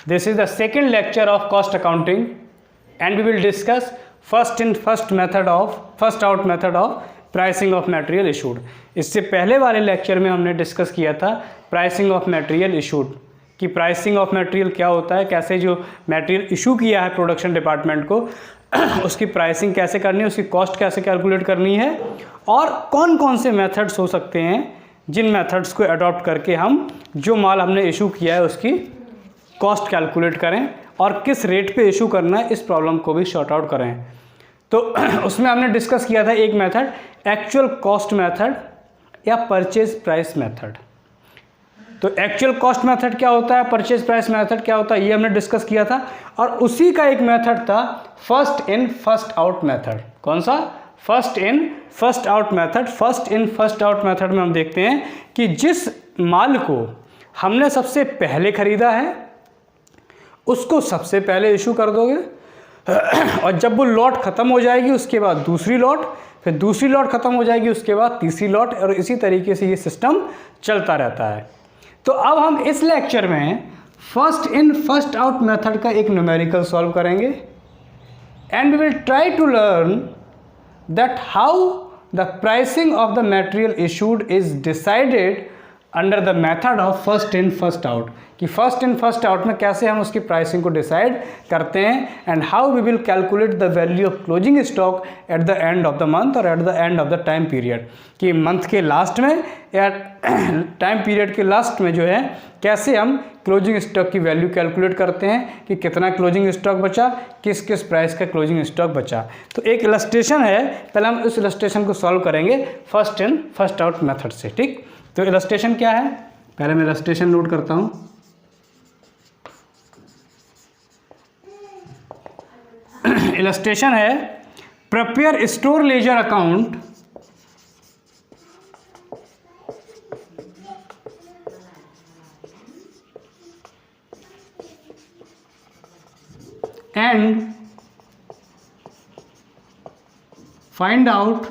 This is the second lecture of cost accounting and we will discuss first out method of pricing of material issued. इससे पहले वाले lecture में हमने discuss किया था pricing of material issued कि pricing of material क्या होता है, कैसे जो मटेरियल इशू किया है प्रोडक्शन डिपार्टमेंट को उसकी प्राइसिंग कैसे करनी है, उसकी कॉस्ट कैसे कैलकुलेट करनी है और कौन कौन से मेथड्स हो सकते हैं जिन मेथड्स को अडॉप्ट करके हम जो माल हमने इशू किया है उसकी कॉस्ट कैलकुलेट करें और किस रेट पे इशू करना है इस प्रॉब्लम को भी शॉर्ट आउट करें। तो उसमें हमने डिस्कस किया था एक मेथड एक्चुअल कॉस्ट मेथड या परचेज प्राइस मेथड। तो एक्चुअल कॉस्ट मेथड क्या होता है, परचेज प्राइस मेथड क्या होता है, ये हमने डिस्कस किया था। और उसी का एक मेथड था first in first out method. कौन सा? First in first out method. First in first out method में हम देखते हैं कि जिस माल को हमने सबसे पहले खरीदा है उसको सबसे पहले इशू कर दोगे और जब वो लॉट ख़त्म हो जाएगी उसके बाद दूसरी लॉट, फिर दूसरी लॉट ख़त्म हो जाएगी उसके बाद तीसरी लॉट, और इसी तरीके से ये सिस्टम चलता रहता है। तो अब हम इस लेक्चर में first in first out method का एक न्यूमेरिकल सॉल्व करेंगे and we will try to learn that how the pricing of the material issued is decided under the method of first in first out, कि first in first out में कैसे हम उसकी pricing को decide करते हैं and how we will calculate the value of closing stock at the end of the month और eight the end of the time period, कि मंथ के लास्ट में या टाइम पीरियड के लास्ट में जो है कैसे हम क्लोजिंग स्टॉक की वैल्यू कैलकुलेट करते हैं कि कितना क्लोजिंग स्टॉक बचा, किस किस प्राइस का क्लोजिंग स्टॉक बचा। तो एक इलस्ट्रेशन है, पहले हम उस इलस्ट्रेशन को सॉल्व करेंगे first in first out method से। ठीक, तो इलस्ट्रेशन क्या है, पहले मैं इलस्ट्रेशन नोट करता हूँ। इलस्ट्रेशन है prepare store ledger account and find out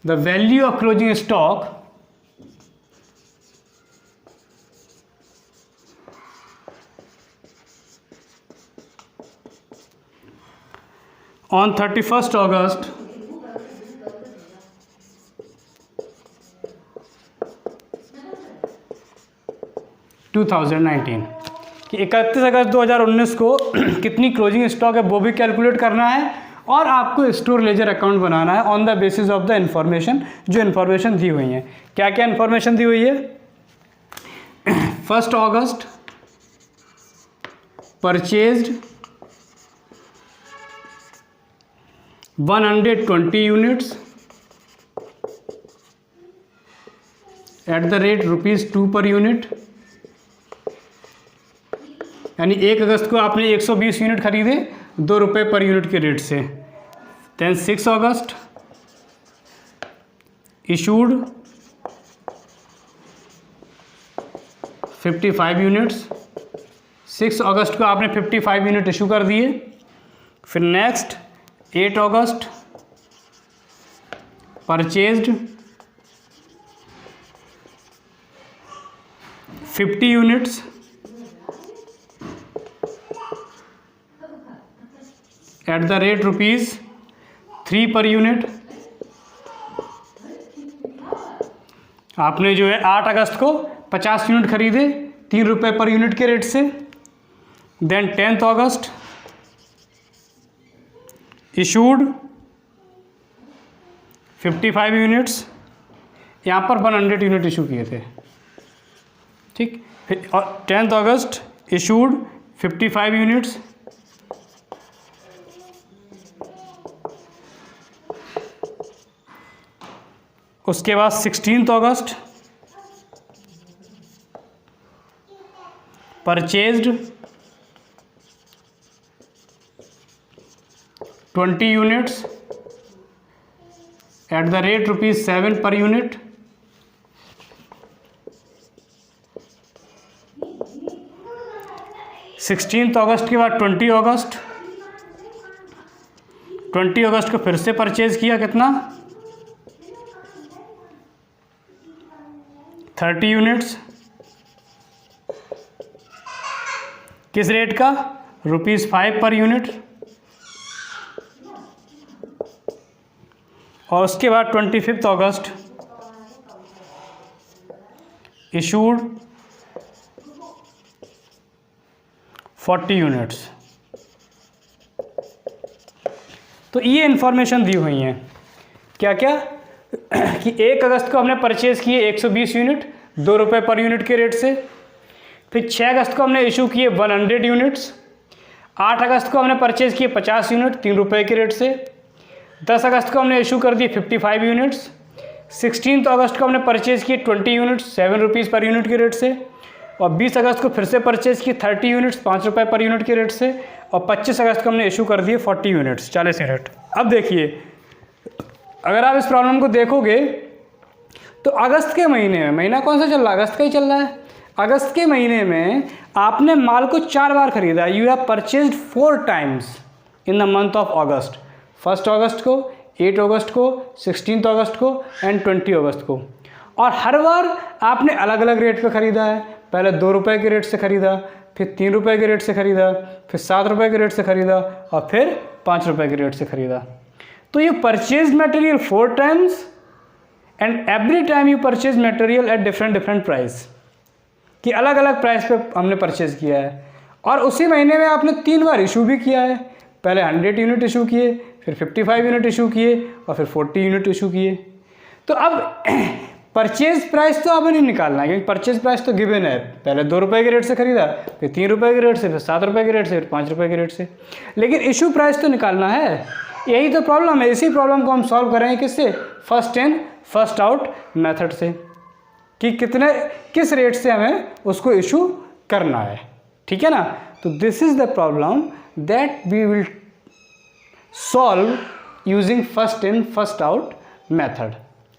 the value of closing stock on 31st August 2019 कि 31 अगस्त 2019 को कितनी क्लोजिंग स्टॉक है वो भी कैलकुलेट करना है और आपको स्टोर लेजर अकाउंट बनाना है on the basis of the information, जो इन्फॉर्मेशन दी हुई है। क्या क्या इन्फॉर्मेशन दी हुई है? 1 अगस्त purchased 120 units at the rate ₹2 per unit, यानी 1 अगस्त को आपने 120 यूनिट खरीदे ₹2 पर यूनिट के रेट से। देन 6 अगस्त इशूड 55 यूनिट्स, 6 अगस्त को आपने 55 यूनिट इशू कर दिए। फिर next 8 August purchased 50 units at the rate ₹3 per unit. आपने जो है 8 अगस्त को 50 यूनिट खरीदे ₹3 पर यूनिट के रेट से। देन 10 अगस्त इशूड 55 यूनिट्स, यहाँ पर 100 यूनिट इशू किए थे। ठीक, फिर 10 अगस्त इशूड 55 यूनिट्स, उसके बाद 16 अगस्त purchased 20 units at the rate ₹7 per unit. Sixteen अगस्त के बाद 20 अगस्त 20 अगस्त को फिर से परचेज किया, कितना 30 यूनिट्स किस रेट का? ₹5 पर यूनिट। और उसके बाद 25 अगस्त इशूड 40 यूनिट्स। तो ये इन्फॉर्मेशन दी हुई हैं क्या क्या कि 1 अगस्त को हमने परचेज़ किए 120 यूनिट ₹2 पर यूनिट के रेट से। फिर 6 अगस्त को हमने इशू किए 100 यूनिट्स। 8 अगस्त को हमने परचेज़ किए 50 यूनिट ₹3 के रेट से। 10 अगस्त को हमने इशू कर दिए 55 यूनिट्स। 16 अगस्त को हमने परचेज़ किए 20 यूनिट्स ₹7 पर यूनिट के रेट से। और 20 अगस्त को फिर से परचेज़ किए 30 यूनिट्स ₹5 पर यूनिट के रेट से। और 25 अगस्त को हमने इशू कर दिए 40 यूनिट्स 40 यूनिट। अब देखिए, अगर आप इस प्रॉब्लम को देखोगे तो अगस्त के महीने में, महीना कौन सा चल रहा है? अगस्त का ही चल रहा है। अगस्त के महीने में आपने माल को 4 बार खरीदा। You have purchased 4 times in the month of अगस्त। 1 अगस्त को, 8 अगस्त को, 16 अगस्त को एंड 20 अगस्त को। और हर बार आपने अलग अलग रेट पे ख़रीदा है। पहले ₹2 के रेट से ख़रीदा, फिर ₹3 के रेट से ख़रीदा, फिर ₹7 के रेट से ख़रीदा और फिर ₹5 के रेट से ख़रीदा। तो you purchased material 4 times and every time you purchase material at different price, कि अलग अलग प्राइस पे हमने परचेज किया है। और उसी महीने में आपने 3 बार इशू भी किया है। पहले 100 यूनिट इशू किए, फिर 55 यूनिट इशू किए और फिर 40 यूनिट इशू किए। तो अब परचेज प्राइस तो आपने नहीं निकालना है, क्योंकि परचेज प्राइस तो गिवन है। पहले ₹2 के रेट से ख़रीदा, फिर ₹3 के रेट से, फिर ₹7 के रेट से, फिर ₹5 के रेट से। लेकिन इशू प्राइस तो निकालना है। यही तो प्रॉब्लम है। इसी प्रॉब्लम को हम सॉल्व करेंगे किससे? First in first out method से, कि किस रेट से हमें उसको इशू करना है। ठीक है ना? तो this is the problem that we will solve using first in first out method.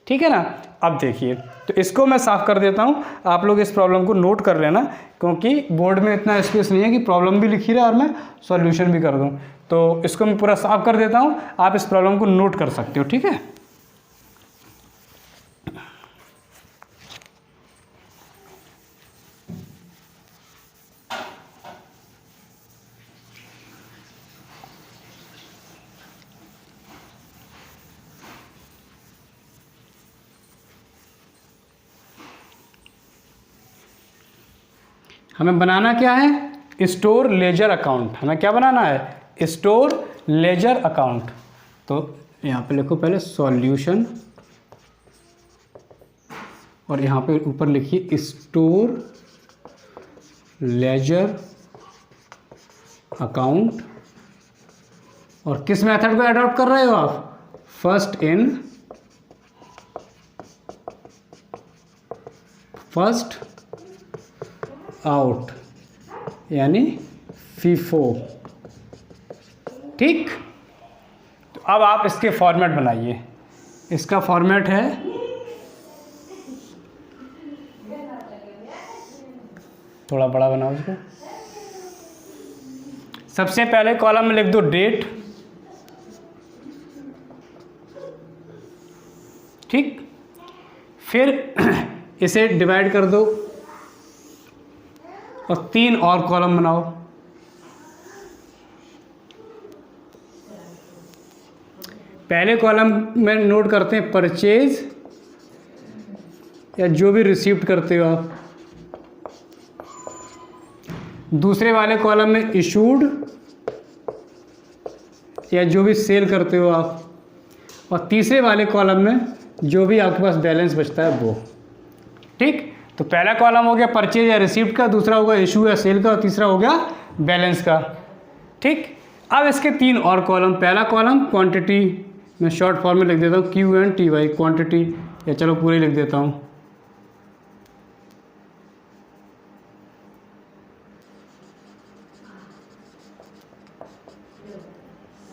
ठीक है ना? अब देखिए, तो इसको मैं साफ कर देता हूँ। आप लोग इस प्रॉब्लम को नोट कर लेना, क्योंकि बोर्ड में इतना स्पेस नहीं है कि प्रॉब्लम भी लिखी रहे और मैं सॉल्यूशन भी कर दूँ। तो इसको मैं पूरा साफ कर देता हूँ, आप इस प्रॉब्लम को नोट कर सकते हो। ठीक है? हमें बनाना क्या है? Store ledger account. हमें क्या बनाना है? Store ledger account. तो यहाँ पे लिखो पहले सॉल्यूशन और यहाँ पे ऊपर लिखिए स्टोर लेजर अकाउंट। और किस मेथड को अडॉप्ट कर रहे हो आप? फर्स्ट इन फर्स्ट आउट, यानी फीफो। ठीक? तो अब आप इसके फॉर्मेट बनाइए। इसका फॉर्मेट है, थोड़ा बड़ा बनाओ इसको। सबसे पहले कॉलम में लिख दो डेट। ठीक? फिर इसे डिवाइड कर दो और 3 और कॉलम बनाओ। पहले कॉलम में नोट करते हैं परचेज या जो भी रिसीव्ड करते हो आप। दूसरे वाले कॉलम में इशूड या जो भी सेल करते हो आप। और तीसरे वाले कॉलम में जो भी आपके पास बैलेंस बचता है वो। ठीक? तो पहला कॉलम हो गया परचेज या रिसीव्ड का, दूसरा होगा इशू या सेल का और तीसरा हो गया बैलेंस का। ठीक? अब इसके 3 और कॉलम। पहला कॉलम क्वांटिटी, मैं शॉर्ट फॉर्म में लिख देता हूँ QNTY, क्वांटिटी, या चलो पूरे लिख देता हूँ।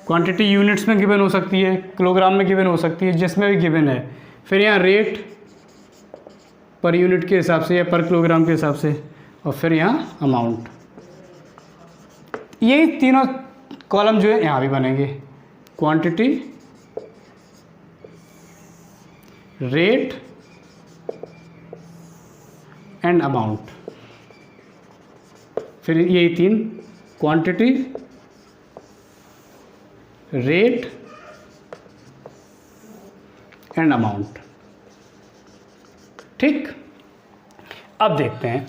क्वांटिटी यूनिट्स में गिवन हो सकती है, किलोग्राम में गिवन हो सकती है, जिसमें भी गिवन है। फिर यहाँ रेट पर यूनिट के हिसाब से या पर किलोग्राम के हिसाब से, और फिर यहाँ अमाउंट। ये तीनों कॉलम जो है यहाँ भी बनेंगे, क्वांटिटी, रेट एंड अमाउंट। फिर यही 3 क्वांटिटी, रेट एंड अमाउंट। ठीक, अब देखते हैं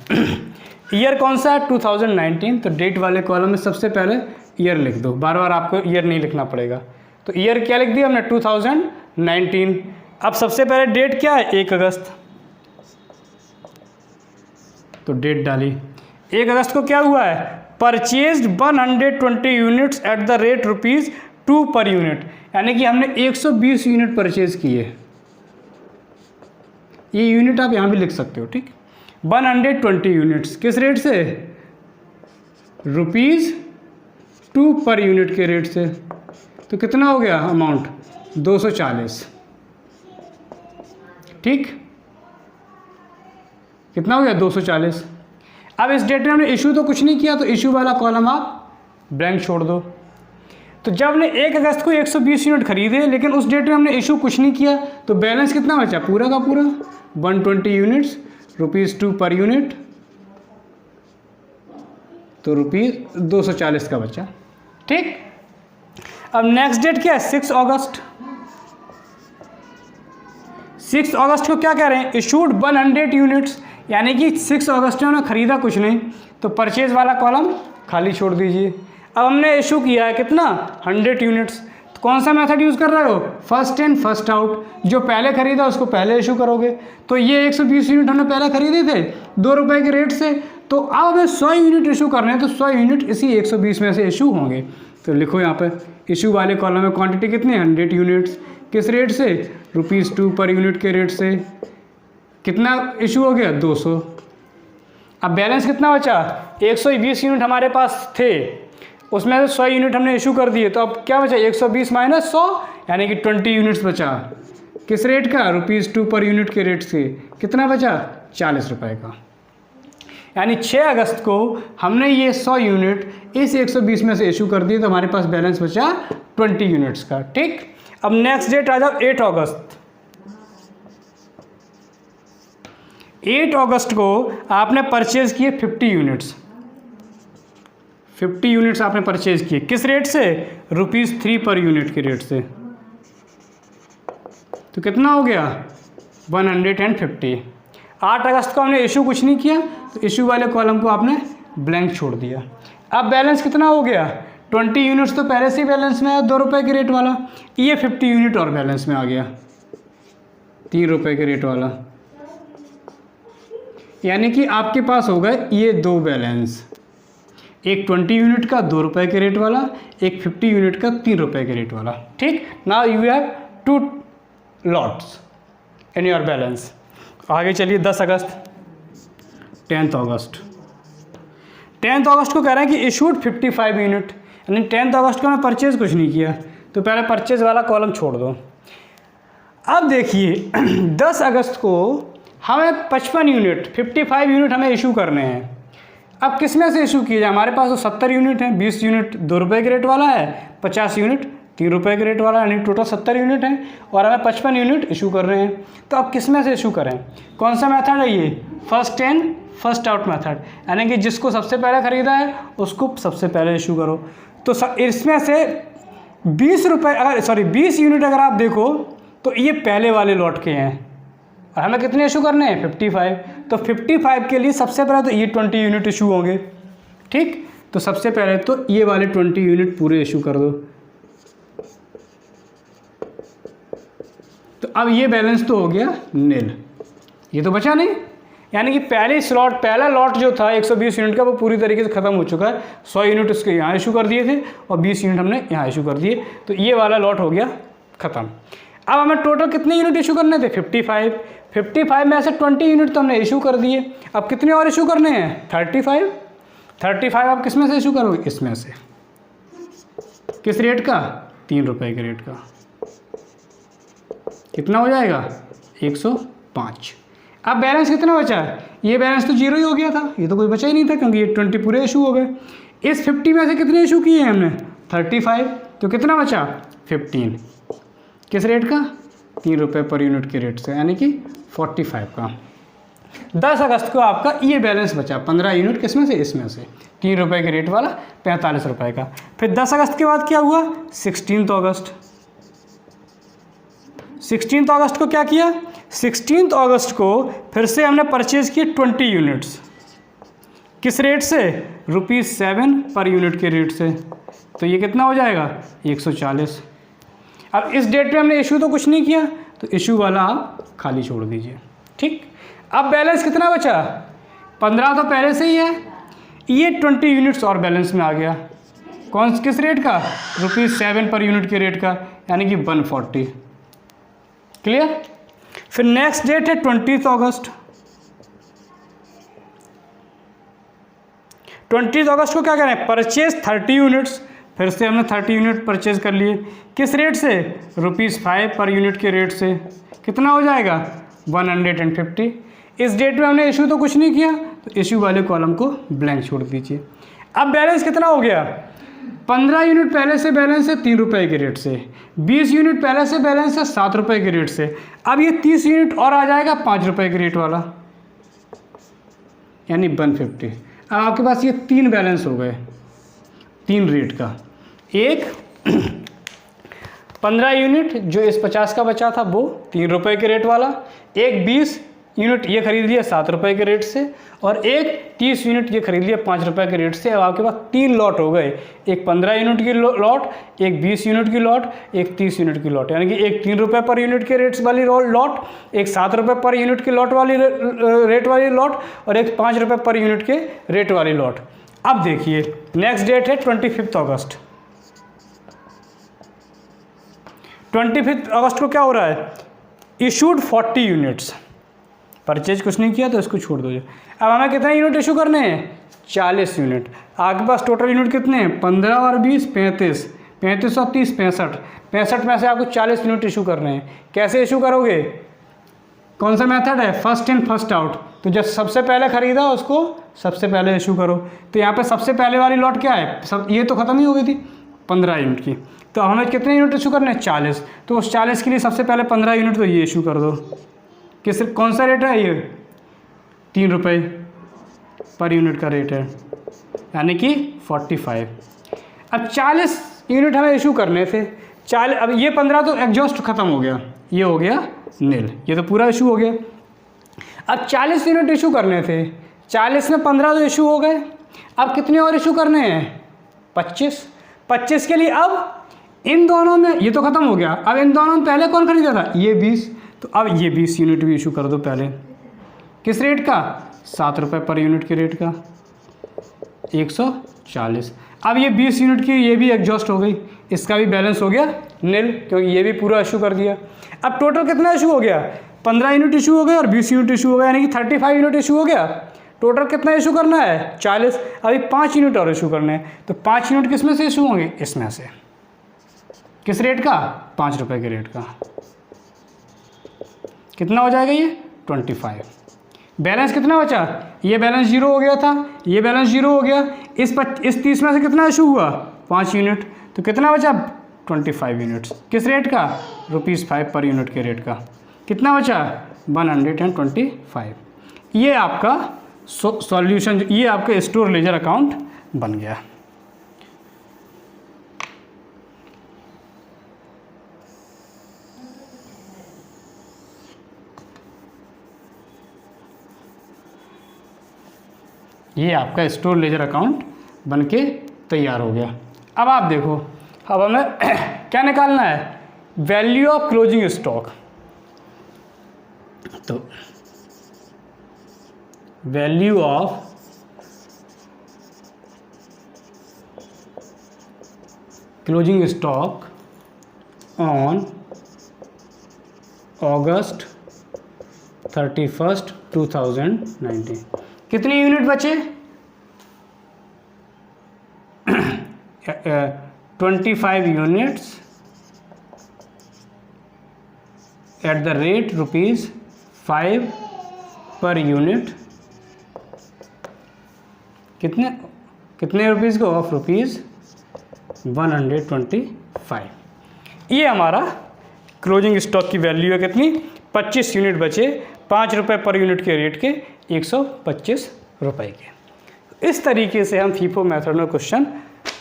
ईयर कौन सा है, 2019। तो डेट वाले कॉलम में सबसे पहले ईयर लिख दो, बार बार आपको ईयर नहीं लिखना पड़ेगा। तो ईयर क्या लिख दिया हमने, 2019। अब सबसे पहले डेट क्या है, 1 अगस्त। तो डेट डाली 1 अगस्त को, क्या हुआ है, purchased 120 units at the rate ₹2 per unit, यानी कि हमने 120 यूनिट परचेज किए। ये यूनिट आप यहाँ भी लिख सकते हो। ठीक, 120 यूनिट्स किस रेट से, ₹2 पर यूनिट के रेट से। तो कितना हो गया अमाउंट, 240। ठीक, कितना हो गया, 240। अब इस डेट में हमने इशू तो कुछ नहीं किया, तो इशू वाला कॉलम आप ब्लैंक छोड़ दो। तो जब हमने 1 अगस्त को 120 यूनिट खरीदे, लेकिन उस डेट में हमने इशू कुछ नहीं किया, तो बैलेंस कितना बचा, पूरा का पूरा 120 यूनिट्स, ₹2 पर यूनिट, तो ₹240 का बचा। ठीक, अब नेक्स्ट डेट क्या है, 6 अगस्त। 6 अगस्त को क्या कह रहे हैं, इशूड 100 यूनिट्स, यानी कि 6 अगस्त में उन्होंने खरीदा कुछ नहीं, तो परचेज वाला कॉलम खाली छोड़ दीजिए। अब हमने इशू किया है कितना, 100 यूनिट्स। तो कौन सा मेथड यूज़ कर रहे हो, फर्स्ट इन फर्स्ट आउट। जो पहले खरीदा उसको पहले इशू करोगे। तो ये 120 यूनिट हमने पहले खरीदे थे ₹2 के रेट से, तो अब हमें 100 यूनिट इशू करने हैं, तो 100 यूनिट इसी 120 में से इशू होंगे। तो लिखो यहाँ पे इशू वाले कॉलम में क्वांटिटी कितनी, 100 यूनिट्स, किस रेट से, ₹2 पर यूनिट के रेट से। कितना इशू हो गया, 200। अब बैलेंस कितना बचा, 120 यूनिट हमारे पास थे, उसमें से 100 यूनिट हमने इशू कर दिए। तो अब क्या बचा, 120 माइनस 100, यानी कि 20 यूनिट्स बचा। किस रेट का, ₹2 पर यूनिट के रेट से। कितना बचा, ₹40 का। यानी 6 अगस्त को हमने ये 100 यूनिट इस 120 में से इशू कर दिए, तो हमारे पास बैलेंस बचा 20 यूनिट्स का। ठीक, अब नेक्स्ट डेट आ जाओ, 8 अगस्त। 8 अगस्त को आपने परचेज किए 50 यूनिट्स। 50 यूनिट्स आपने परचेज किए, किस रेट से, ₹3 पर यूनिट के रेट से। तो कितना हो गया, 150। 8 अगस्त को हमने इशू कुछ नहीं किया, तो इशू वाले कॉलम को आपने ब्लैंक छोड़ दिया। अब बैलेंस कितना हो गया, 20 यूनिट्स तो पहले से ही बैलेंस में आया ₹2 के रेट वाला, ये 50 यूनिट और बैलेंस में आ गया ₹3 के रेट वाला। यानी कि आपके पास हो गए ये 2 बैलेंस, एक 20 यूनिट का ₹2 के रेट वाला, एक 50 यूनिट का ₹3 के रेट वाला। ठीक, now you have 2 lots in your balance. आगे चलिए 10 अगस्त, 10th अगस्त। 10th अगस्त को कह रहे हैं कि इशूड 55 यूनिट, यानी 10th अगस्त को हमें परचेज कुछ नहीं किया, तो पहले परचेज वाला कॉलम छोड़ दो। अब देखिए 10 अगस्त को हमें 55 यूनिट, 55 यूनिट हमें इशू करने हैं। अब किस में से इशू किए जाए, हमारे पास तो 70 यूनिट है, 20 यूनिट ₹2 के रेट वाला है, 50 यूनिट ₹3 के रेट वाला, यानी टोटल 70 यूनिट है, और हमें 55 यूनिट इशू कर रहे हैं। तो अब किस में से इशू करें, कौन सा मेथड है ये, first in first out method, यानी कि जिसको सबसे पहले ख़रीदा है उसको सबसे पहले इशू करो। तो इसमें से ₹20 20 यूनिट अगर आप देखो तो ये पहले वाले लॉट के हैं, और हमें कितने इशू करने हैं, 55। तो 55 के लिए सबसे पहले तो ये 20 यूनिट इशू होंगे। ठीक, तो सबसे पहले तो ये वाले 20 यूनिट पूरे इशू कर दो। तो अब ये बैलेंस तो हो गया नील, ये तो बचा नहीं, यानी कि पहला लॉट जो था 120 यूनिट का वो पूरी तरीके से ख़त्म हो चुका है। 100 यूनिट उसके यहाँ इशू कर दिए थे और 20 यूनिट हमने यहाँ इशू कर दिए, तो ये वाला लॉट हो गया ख़त्म। अब हमें टोटल कितने यूनिट इशू करने थे, 55। 55 में से 20 यूनिट तो हमने इशू कर दिए, अब कितने और इशू करने हैं, 35। 35 आप किस में से इशू करोगे, इसमें से। किस रेट का, ₹3 के रेट का। कितना हो जाएगा, 105। अब बैलेंस कितना बचा है, ये बैलेंस तो 0 ही हो गया था, ये तो कोई बचा ही नहीं था क्योंकि ये 20 पूरे इशू हो गए। इस 50 में से कितने इशू किए हैं हमने, 35, तो कितना बचा, 15। किस रेट का, ₹3 पर यूनिट के रेट से, यानी कि 45 का। 10 अगस्त को आपका ये बैलेंस बचा 15 यूनिट, किसमें से, इसमें से 3 रुपये के रेट वाला 45 रुपये का। फिर 10 अगस्त के बाद क्या हुआ, 16 अगस्त। 16 अगस्त को क्या किया, 16 अगस्त को फिर से हमने परचेज किए 20 यूनिट्स, किस रेट से, ₹7 पर यूनिट के रेट से। तो ये कितना हो जाएगा, 140। अब इस डेट पे हमने इशू तो कुछ नहीं किया, तो इशू वाला आप खाली छोड़ दीजिए। ठीक, अब बैलेंस कितना बचा, 15 तो पहले से ही है, ये 20 यूनिट्स और बैलेंस में आ गया, कौन किस रेट का, ₹7 पर यूनिट के रेट का, यानी कि 140। क्लियर। फिर नेक्स्ट डेट है 20 अगस्त। 20 अगस्त को क्या करें, परचेज 30 यूनिट्स, फिर से हमने 30 यूनिट परचेज कर लिए, किस रेट से, ₹5 पर यूनिट के रेट से। कितना हो जाएगा, 150। इस डेट में हमने इशू तो कुछ नहीं किया, तो इशू वाले कॉलम को ब्लैंक छोड़ दीजिए। अब बैलेंस कितना हो गया, 15 यूनिट पहले से बैलेंस है 3 रुपये के रेट से, 20 यूनिट पहले से बैलेंस है 7 रुपये के रेट से। अब ये 30 यूनिट और आ जाएगा 5 रुपये के रेट वाला, यानी 150। अब आपके पास ये 3 बैलेंस हो गए, 3 रेट का। एक 15 यूनिट जो इस 50 का बचा था वो 3 रुपये के रेट वाला, एक 20 यूनिट ये खरीद लिया 7 रुपये के रेट से, और एक 30 यूनिट ये खरीद लिया 5 रुपये के रेट से। अब आपके पास 3 लॉट हो गए, एक 15 यूनिट की लॉट, एक 20 यूनिट की लॉट, एक 30 यूनिट की लॉट, यानी कि एक 3 रुपये पर यूनिट के रेट्स वाली लॉट, एक 7 रुपये पर यूनिट की लॉट वाली रेट वाली लॉट, और एक 5 रुपये पर यूनिट के रेट वाली लॉट। अब देखिए नेक्स्ट डेट है 25 अगस्त। 25 अगस्त को क्या हो रहा है, इशूड 40 यूनिट्स, परचेज कुछ नहीं किया तो इसको छोड़ दो। अब हमें कितने यूनिट इशू करने हैं, 40 यूनिट। आपके पास टोटल यूनिट कितने हैं, 15 और 20 35, 35 और 30 65, 65 में से आपको 40 यूनिट इशू करने हैं। कैसे इशू करोगे, कौन सा मेथड है, फर्स्ट इन फर्स्ट आउट। तो जब सबसे पहले खरीदा उसको सबसे पहले इशू करो। तो यहाँ पे सबसे पहले वाली लॉट क्या है, सब ये तो ख़त्म ही हो गई थी 15 यूनिट की, तो हमें कितने यूनिट इशू करने हैं, 40। तो उस 40 के लिए सबसे पहले 15 यूनिट तो ये इशू कर दो। किस कौन सा रेट है, ये 3 रुपये पर यूनिट का रेट है, यानी कि 45। अब 40 यूनिट हमें इशू करने थे, 40। अब ये 15 तो एग्जॉस्ट ख़त्म हो गया, ये हो गया नील, ये तो पूरा इशू हो गया। अब 40 यूनिट इशू करने थे, 40 में 15 तो इशू हो गए। अब कितने और इशू करने हैं, 25। 25 के लिए अब इन दोनों में, ये तो ख़त्म हो गया, अब इन दोनों में पहले कौन खरीदा था, ये 20। तो अब ये 20 यूनिट भी इशू कर दो पहले, किस रेट का, 7 रुपये पर यूनिट के रेट का, 140। अब ये 20 यूनिट की ये भी एग्जॉस्ट हो गई, इसका भी बैलेंस हो गया नील, क्योंकि ये भी पूरा इशू कर दिया। अब टोटल कितना इशू हो गया, 15 यूनिट इशू हो गए और 20 यूनिट इशू हो गया, यानी कि 35 यूनिट इशू हो गया। टोटल कितना इशू करना है, 40। अभी 5 यूनिट और इशू करने हैं, तो 5 यूनिट किस में से इशू होंगे, इसमें से, किस रेट का, 5 रुपये के रेट का। कितना हो जाएगा ये, 25। बैलेंस कितना बचा, ये बैलेंस 0 हो गया था, ये बैलेंस 0 हो गया। इस 30 में से कितना इशू हुआ, 5 यूनिट, तो कितना बचा, 25 यूनिट्स, किस रेट का, ₹5 पर यूनिट के रेट का। कितना बचा, 125। ये आपका सॉल्यूशन, ये आपका स्टोर लेजर अकाउंट बन गया। ये आपका स्टोर लेजर अकाउंट बनके तैयार हो गया। अब आप देखो, अब हमें क्या निकालना है, वैल्यू ऑफ क्लोजिंग स्टॉक। तो value of closing stock on August 31, 2019। कितनी यूनिट बचे, 25 units at the rate ₹5 per unit. कितने रुपीज़ को, ऑफ ₹125। ये हमारा क्लोजिंग स्टॉक की वैल्यू है, कितनी, 25 यूनिट बचे, 5 रुपये पर यूनिट के रेट के, 125 रुपये के। इस तरीके से हम फीफो मेथड में क्वेश्चन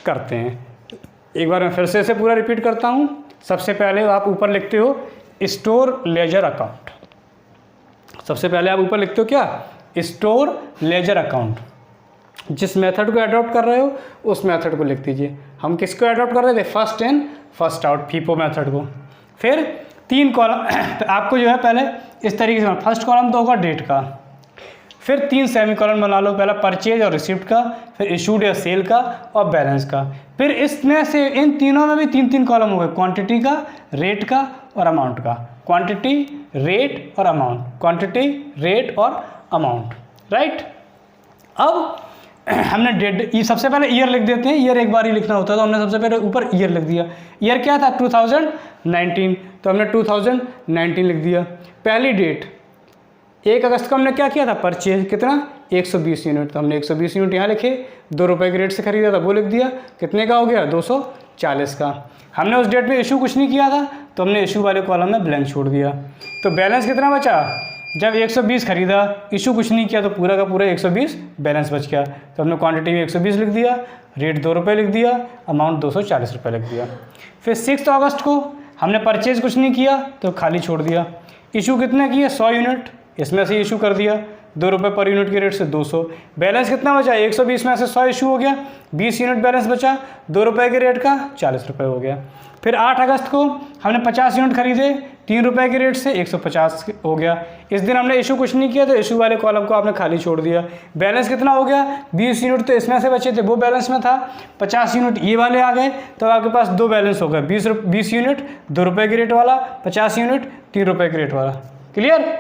करते हैं। एक बार मैं फिर से इसे पूरा रिपीट करता हूँ। सबसे पहले आप ऊपर लिखते हो स्टोर लेजर अकाउंट। सबसे पहले आप ऊपर लिखते हो क्या, स्टोर लेजर अकाउंट। जिस मेथड को अडॉप्ट कर रहे हो उस मेथड को लिख दीजिए। हम किसको अडॉप्ट कर रहे थे, first in first out FIFO method को। फिर 3 कॉलम तो आपको जो है पहले इस तरीके से, फर्स्ट कॉलम तो होगा डेट का, फिर 3 सेमी कॉलम बना लो, पहला परचेज और रिसिप्ट का, फिर इशूड या सेल का और बैलेंस का। फिर इसमें से इन तीनों में भी 3-3 कॉलम हो गए, क्वांटिटी का, रेट का और अमाउंट का। क्वांटिटी, रेट और अमाउंट, क्वांटिटी, रेट और अमाउंट, राइट। अब हमने डेट, ये सबसे पहले ईयर लिख देते हैं। ईयर एक बार ही लिखना होता है, तो हमने सबसे पहले ऊपर ईयर लिख दिया। ईयर क्या था, 2019, तो हमने 2019 लिख दिया। पहली डेट 1 अगस्त को हमने क्या किया था, परचेज कितना, 120 यूनिट, तो हमने 120 यूनिट यहाँ लिखे। 2 रुपये के रेट से खरीदा था, वो लिख दिया। कितने का हो गया, 240 का। हमने उस डेट में इशू कुछ नहीं किया था, तो हमने इशू वाले कॉलम में ब्लैंक छोड़ दिया। तो बैलेंस कितना बचा, जब 120 खरीदा, इशू कुछ नहीं किया, तो पूरा का पूरा 120 बैलेंस बच गया। तो हमने क्वांटिटी में 120 लिख दिया, रेट 2 रुपये लिख दिया, अमाउंट 240 रुपये लिख दिया। फिर 6 अगस्त को हमने परचेज कुछ नहीं किया, तो खाली छोड़ दिया। इशू कितने किए, 100 यूनिट, इसमें से इशू कर दिया 2 रुपये पर यूनिट के रेट से 200। बैलेंस कितना बचा, 120 में से 100 इशू हो गया, 20 यूनिट बैलेंस बचा, 2 रुपये के रेट का 40 रुपये हो गया। फिर 8 अगस्त को हमने 50 यूनिट खरीदे, 3 रुपये के रेट से 150 हो गया। इस दिन हमने इशू कुछ नहीं किया, तो इशू वाले कॉलम को आपने खाली छोड़ दिया। बैलेंस कितना हो गया, 20 यूनिट तो इसमें से बचे थे, वो बैलेंस में था। 50 यूनिट ये वाले आ गए, तो आपके पास 2 बैलेंस हो गए, 20 यूनिट 2 रुपये के रेट वाला, 50 यूनिट 3 रुपये के रेट वाला। क्लियर।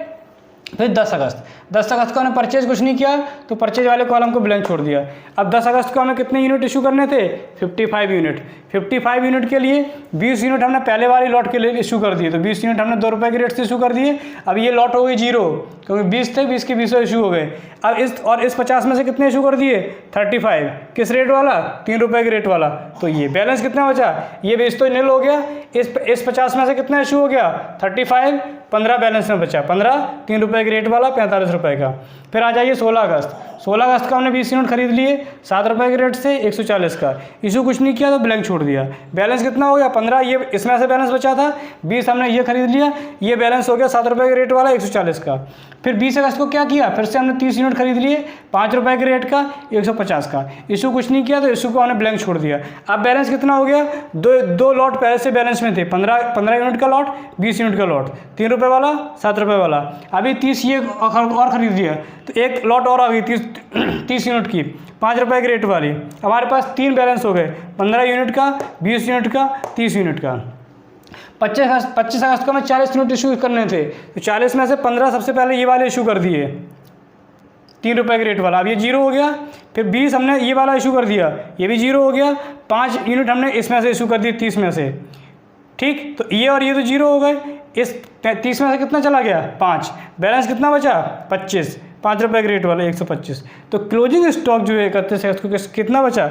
फिर 10 अगस्त को हमने परचेज कुछ नहीं किया, तो परचेज वाले कॉलम को ब्लैंक छोड़ दिया। अब 10 अगस्त को हमें कितने यूनिट इशू करने थे, 55 यूनिट। 55 यूनिट के लिए 20 यूनिट हमने पहले वाली लॉट के लिए इशू कर दिए, तो 20 यूनिट हमने 2 रुपये के रेट से इशू कर दिए। अब ये लॉट हो गई 0, क्योंकि 20 थे, 20 के 20 इशू हो गए। अब इस 50 में से कितने इशू कर दिए, 35। किस रेट वाला, 3 रुपये के रेट वाला। तो ये बैलेंस कितना बचा, ये 20 तो निल हो गया। इस 50 में से कितना इशू हो गया, 35, 15 बैलेंस में बचा, 15 3 रुपये के रेट वाला 45 रुपये का। फिर आ जाइए 16 अगस्त का हमने 20 यूनिट खरीद लिए 7 रुपये के रेट से 140 का। इशू कुछ नहीं किया, तो ब्लैंक छोड़ दिया। बैलेंस कितना हो गया, 15, ये इसमें से बैलेंस बचा था, 20 हमने ये खरीद लिया, ये बैलेंस हो गया 7 रुपये के रेट वाला 140 का। फिर 20 अगस्त को क्या किया, फिर से हमने 30 यूनिट खरीद लिए 5 रुपये के रेट का 150 का। इशू कुछ नहीं किया, तो इशू को हमने ब्लैंक छोड़ दिया। अब बैलेंस कितना हो गया, दो लॉट पहले से बैलेंस में थे, 15 यूनिट का लॉट, 20 यूनिट का लॉट, 3 रुपये वाला 7 रुपये वाला। अभी 30 ये और खरीद लिया, तो एक लॉट और आ गई 30 यूनिट की 5 रुपये के रेट वाली। हमारे पास 3 बैलेंस हो गए, 15 यूनिट का, 20 यूनिट का, 30 यूनिट का। 25 अगस्त को हमें 40 यूनिट इशू करने थे, तो 40 में से 15 सबसे पहले ये वाले इशू कर दिए 3 रुपये के रेट वाला, अब ये 0 हो गया। फिर 20 हमने ये वाला इशू कर दिया, ये भी 0 हो गया। 5 यूनिट हमने इसमें से इशू कर दिए 30 में से, ठीक। तो ये और ये तो 0 हो गए। इस 30 में से कितना चला गया, 5। बैलेंस कितना बचा, 25, 5 रुपये के रेट वाला 125। तो क्लोजिंग स्टॉक जो है 31 अगस्त को कितना बचा,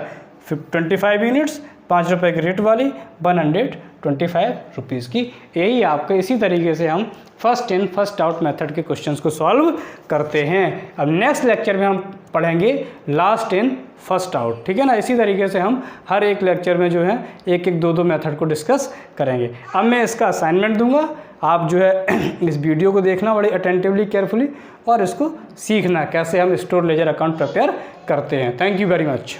25 यूनिट्स 5 रुपये के रेट वाली 125 रुपीज़ की। यही आपके इसी तरीके से हम first in first out method के क्वेश्चंस को सॉल्व करते हैं। अब नेक्स्ट लेक्चर में हम पढ़ेंगे लास्ट इन फर्स्ट आउट, ठीक है ना। इसी तरीके से हम हर एक लेक्चर में जो है एक 2 मेथड को डिस्कस करेंगे। अब मैं इसका असाइनमेंट दूंगा, आप जो है इस वीडियो को देखना बड़े अटेंटिवली, केयरफुली, और इसको सीखना कैसे हम स्टोर लेजर अकाउंट प्रिपेयर करते हैं। Thank you very much.